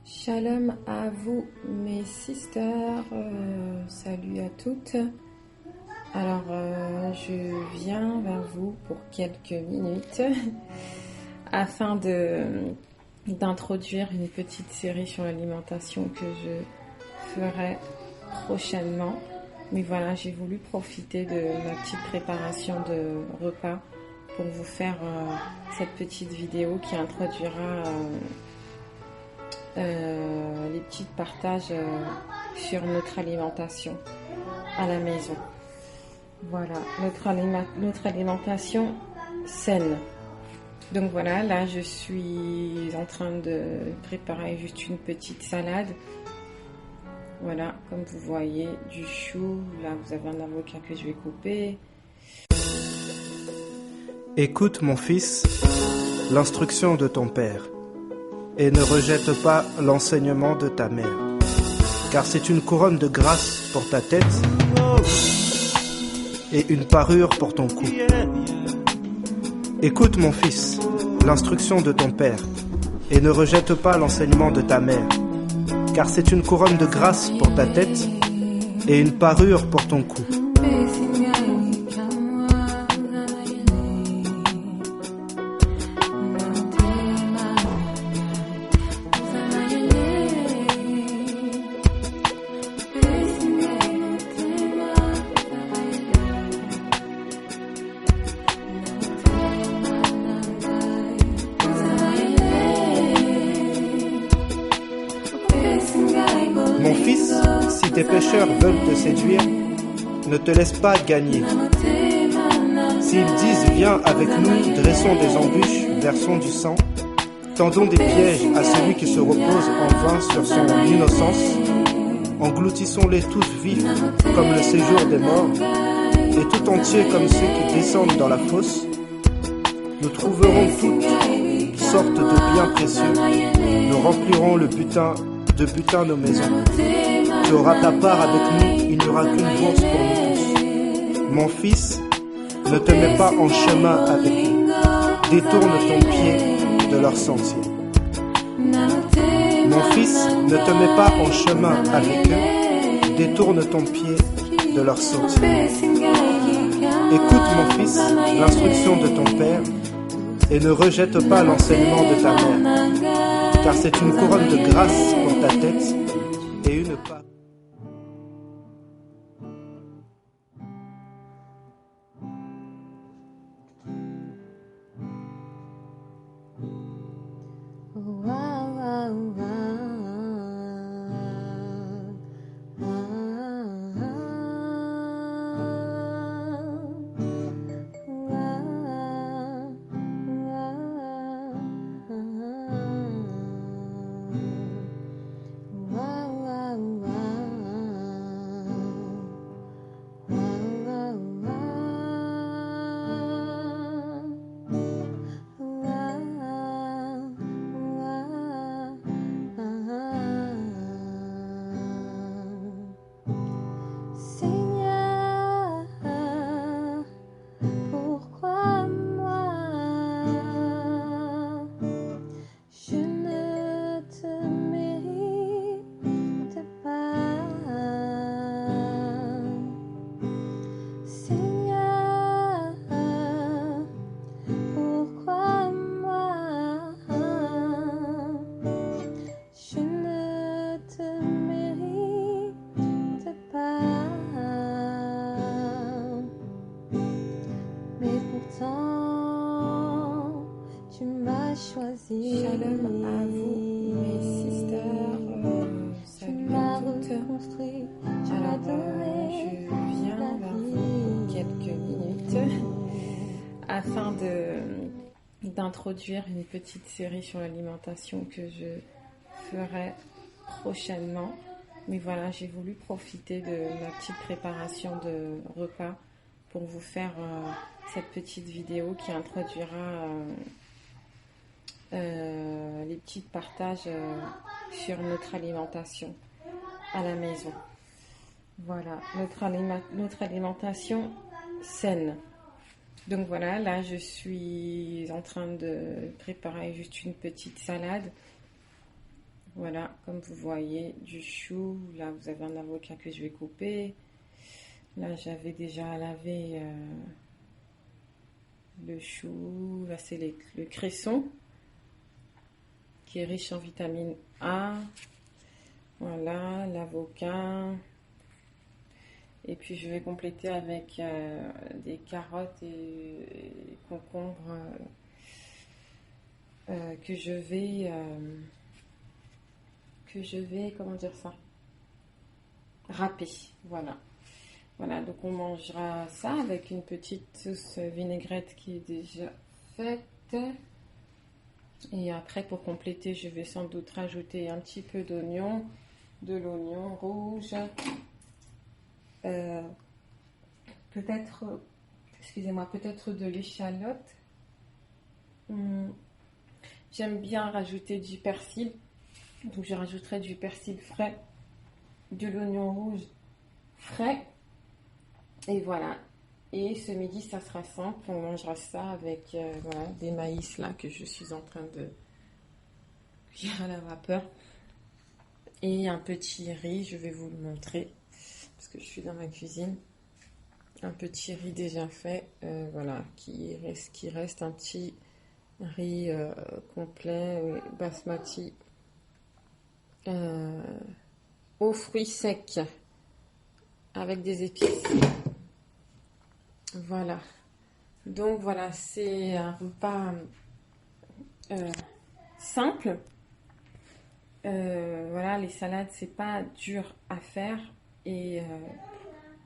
Shalom à vous mes sisters, salut à toutes. Alors je viens vers vous pour quelques minutes afin d'introduire une petite série sur l'alimentation que je ferai prochainement. Mais voilà, j'ai voulu profiter de ma petite préparation de repas pour vous faire cette petite vidéo qui introduira les petits partages sur notre alimentation à la maison. Voilà, notre alimentation saine. Donc voilà, là je suis en train de préparer juste une petite salade. Voilà, comme vous voyez, du chou. Là vous avez un avocat que je vais couper. Écoute mon fils, l'instruction de ton père, et ne rejette pas l'enseignement de ta mère, car c'est une couronne de grâce pour ta tête et une parure pour ton cou. Écoute mon fils, l'instruction de ton père, et ne rejette pas l'enseignement de ta mère, car c'est une couronne de grâce pour ta tête et une parure pour ton cou. Mon fils, si tes pécheurs veulent te séduire, ne te laisse pas gagner. S'ils disent viens avec nous, dressons des embûches, versons du sang, tendons des pièges à celui qui se repose en vain sur son innocence, engloutissons-les tous vifs comme le séjour des morts, et tout entiers comme ceux qui descendent dans la fosse. Nous trouverons toutes sortes de biens précieux, nous remplirons de butin nos maisons. Tu auras ta part avec nous, il n'y aura qu'une bourse pour nous tous. Mon fils, ne te mets pas en chemin avec eux, détourne ton pied de leur sentier. Mon fils, ne te mets pas en chemin avec eux, détourne ton pied de leur sentier. Écoute mon fils, l'instruction de ton père, et ne rejette pas l'enseignement de ta mère, car c'est une couronne de grâce pour ta tête et une part. Shalom à vous mes sisters, salut à toutes. Alors je viens vers vous pour quelques minutes afin d'introduire une petite série sur l'alimentation que je ferai prochainement. Mais voilà, j'ai voulu profiter de ma petite préparation de repas pour vous faire cette petite vidéo qui introduira les petits partages sur notre alimentation à la maison. Voilà, notre alimentation saine. Donc voilà, là je suis en train de préparer juste une petite salade. Voilà, comme vous voyez, du chou. Là, vous avez un avocat que je vais couper. Là, j'avais déjà lavé le chou. Là, c'est le cresson qui est riche en vitamine A. Voilà, l'avocat. Et puis, je vais compléter avec des carottes et concombres que je vais, comment dire ça, râper. Voilà. Voilà, donc on mangera ça avec une petite sauce vinaigrette qui est déjà faite. Et après, pour compléter, je vais sans doute rajouter un petit peu d'oignon, de l'oignon rouge, peut-être, excusez-moi, peut-être de l'échalote. J'aime bien rajouter du persil, donc je rajouterai du persil frais, de l'oignon rouge frais. Et voilà. Et ce midi, ça sera simple. On mangera ça avec voilà, des maïs là que je suis en train de cuire à la vapeur. Et un petit riz, je vais vous le montrer parce que je suis dans ma cuisine. Un petit riz déjà fait, voilà, qui reste un petit riz complet, basmati, aux fruits secs avec des épices. Voilà. Donc voilà, c'est un repas simple. Voilà, les salades, c'est pas dur à faire. Et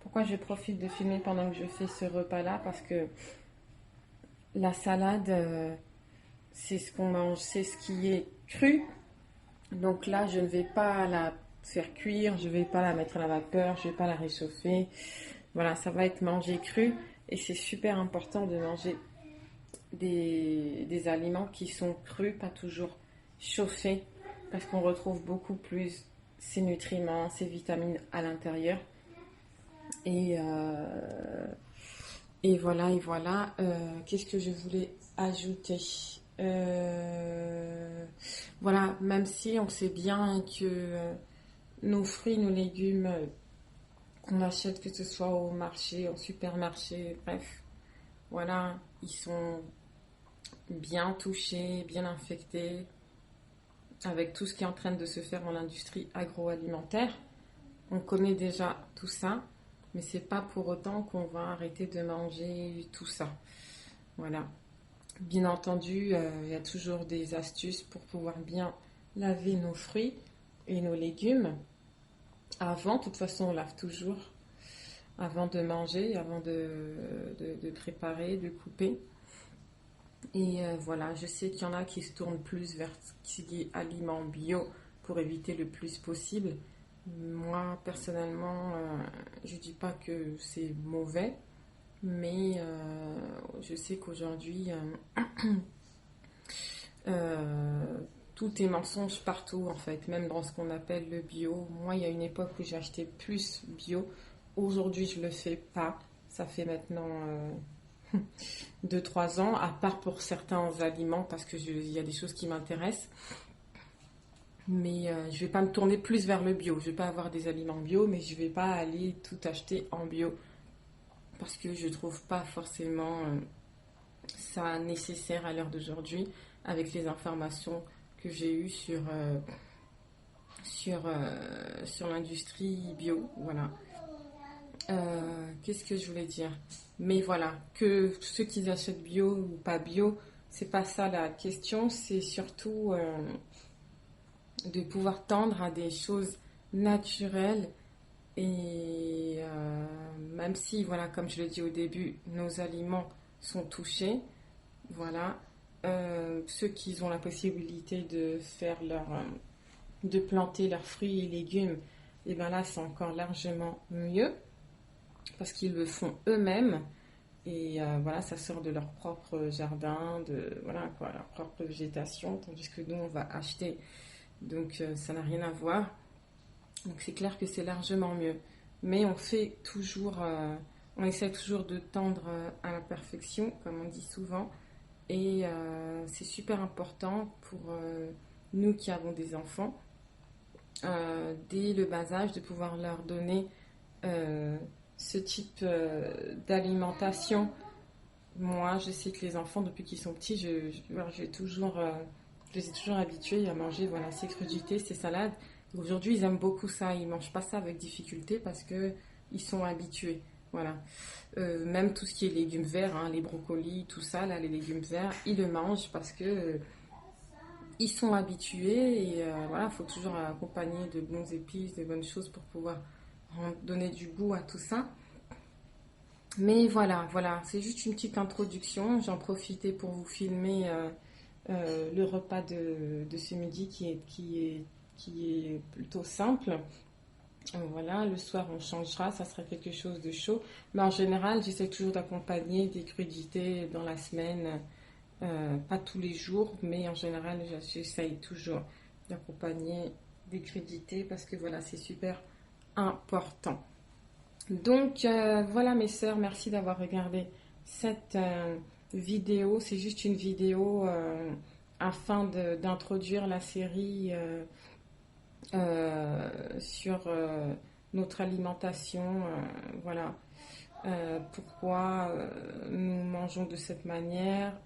pourquoi je profite de filmer pendant que je fais ce repas-là? Parce que la salade, c'est ce qu'on mange, c'est ce qui est cru. Donc là, je ne vais pas la faire cuire, je ne vais pas la mettre à la vapeur, je ne vais pas la réchauffer. Voilà, ça va être mangé cru. Et c'est super important de manger des aliments qui sont crus, pas toujours chauffés, parce qu'on retrouve beaucoup plus ces nutriments, ces vitamines à l'intérieur. Et voilà, et voilà. Qu'est-ce que je voulais ajouter? Voilà, même si on sait bien que nos fruits, nos légumes qu'on achète, que ce soit au marché, au supermarché, bref, voilà, ils sont bien touchés, bien infectés, avec tout ce qui est en train de se faire dans l'industrie agroalimentaire. On connaît déjà tout ça, mais c'est pas pour autant qu'on va arrêter de manger tout ça. Voilà. Bien entendu, il y a toujours des astuces pour pouvoir bien laver nos fruits et nos légumes. Avant, de toute façon, on lave toujours avant de manger, avant de préparer, de couper. Et voilà, je sais qu'il y en a qui se tournent plus vers ce qui est aliments bio pour éviter le plus possible. Moi, personnellement, je ne dis pas que c'est mauvais, mais je sais qu'aujourd'hui, tout est mensonge partout, en fait, même dans ce qu'on appelle le bio. Moi, il y a une époque où j'achetais plus bio. Aujourd'hui, je ne le fais pas. Ça fait maintenant 2-3 ans, à part pour certains aliments, parce qu'il y a des choses qui m'intéressent. Mais je ne vais pas me tourner plus vers le bio. Je ne vais pas avoir des aliments bio, mais je ne vais pas aller tout acheter en bio. Parce que je ne trouve pas forcément ça nécessaire à l'heure d'aujourd'hui, avec les informations que j'ai eues sur l'industrie bio. Voilà. Qu'est-ce que je voulais dire? Mais voilà, que ceux qui achètent bio ou pas bio, c'est pas ça la question, c'est surtout de pouvoir tendre à des choses naturelles et même si, voilà, comme je l'ai dit au début, nos aliments sont touchés, voilà, ceux qui ont la possibilité de faire de planter leurs fruits et légumes, et bien là, c'est encore largement mieux parce qu'ils le font eux-mêmes. Et voilà, ça sort de leur propre jardin, de voilà quoi, leur propre végétation, tandis que nous on va acheter. Donc ça n'a rien à voir. Donc c'est clair que c'est largement mieux. Mais on fait toujours, on essaie toujours de tendre à la perfection, comme on dit souvent. Et c'est super important pour nous qui avons des enfants dès le bas âge, de pouvoir leur donner ce type d'alimentation. Moi, je sais que les enfants, depuis qu'ils sont petits, voilà, je les ai toujours habitués à manger voilà, ces crudités, ces salades. Aujourd'hui, ils aiment beaucoup ça. Ils ne mangent pas ça avec difficulté parce que ils sont habitués. Voilà. Même tout ce qui est légumes verts, hein, les brocolis, tout ça, là, les légumes verts, ils le mangent parce que ils sont habitués et voilà, il faut toujours accompagner de bons épices, de bonnes choses pour pouvoir donner du goût à tout ça. Mais voilà, voilà, c'est juste une petite introduction. J'en profitais pour vous filmer le repas de ce midi qui est plutôt simple. Voilà, le soir on changera, ça sera quelque chose de chaud. Mais en général, j'essaie toujours d'accompagner des crudités dans la semaine, pas tous les jours, mais en général, j'essaye toujours d'accompagner des crudités parce que voilà, c'est super important. Donc voilà mes sœurs, merci d'avoir regardé cette vidéo. C'est juste une vidéo afin d'introduire la série sur notre alimentation. Voilà. Pourquoi nous mangeons de cette manière,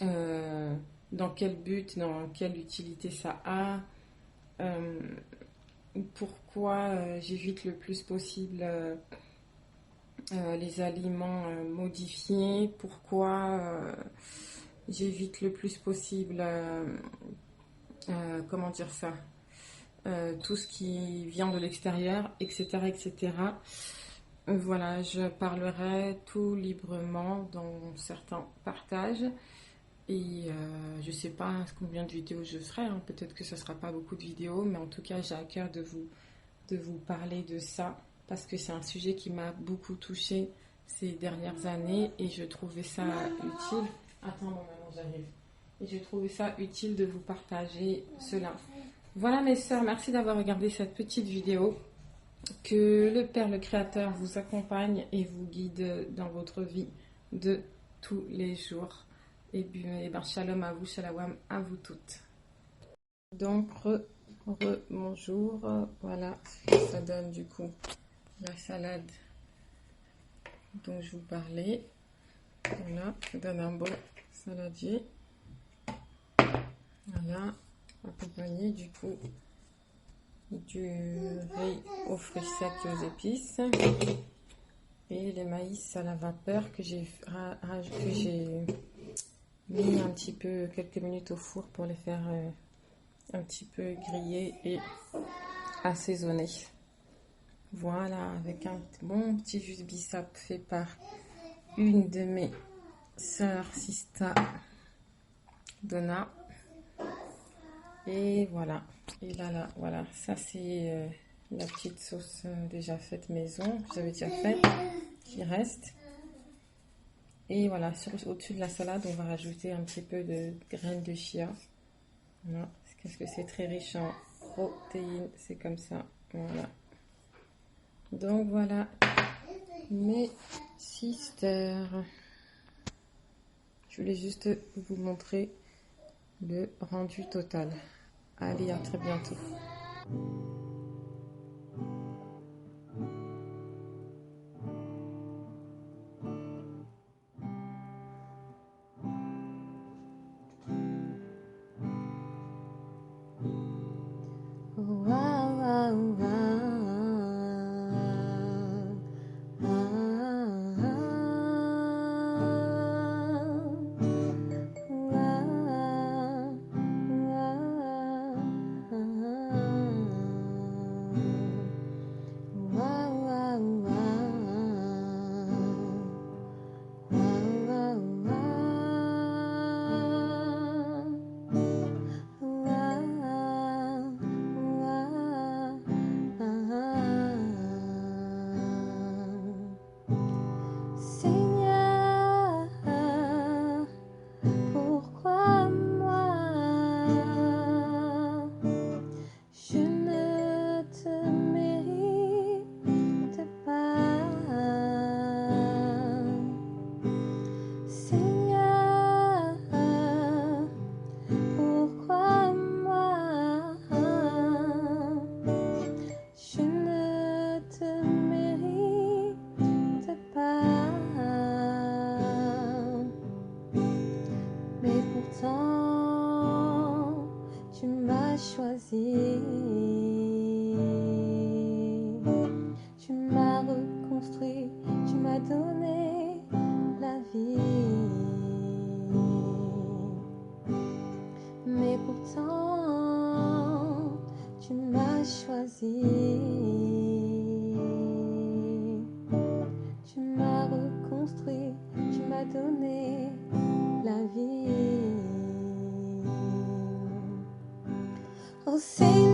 dans quel but, dans quelle utilité ça a. euh, Pourquoi j'évite le plus possible les aliments modifiés, pourquoi j'évite le plus possible, comment dire ça, tout ce qui vient de l'extérieur, etc., etc. Voilà, je parlerai tout librement dans certains partages. Et je sais pas combien de vidéos je ferai, hein. Peut-être que ce sera pas beaucoup de vidéos, mais en tout cas j'ai à cœur de vous parler de ça parce que c'est un sujet qui m'a beaucoup touchée ces dernières années et je trouvais ça utile. Attends, maman, j'arrive. Et je trouvais ça utile de vous partager cela. Voilà mes sœurs, merci d'avoir regardé cette petite vidéo. Que le Père, le Créateur, vous accompagne et vous guide dans votre vie de tous les jours. Et bien, shalom à vous, shalom à vous toutes. Donc, bonjour. Voilà ce que ça donne du coup la salade dont je vous parlais. Voilà, ça donne un bon saladier. Voilà, accompagné du coup du riz aux fruits secs et aux épices. Et les maïs à la vapeur que j'ai mis un petit peu, quelques minutes au four pour les faire un petit peu griller et assaisonner. Voilà, avec un bon petit jus de bissap fait par une de mes sœurs, Sista Donna. Et voilà. Et là, voilà. Ça, c'est la petite sauce déjà faite maison, que j'avais déjà faite, qui reste. Et voilà, au-dessus de la salade, on va rajouter un petit peu de graines de chia. Voilà, parce que c'est très riche en protéines, c'est comme ça. Voilà. Donc voilà, mes sisters. Je voulais juste vous montrer le rendu total. Allez, à très bientôt. pourtant, tu m'as choisi. Tu m'as reconstruit, tu m'as donné la vie. Mais pourtant, tu m'as choisi. Tu m'as reconstruit, tu m'as donné la vie. Oh, c'est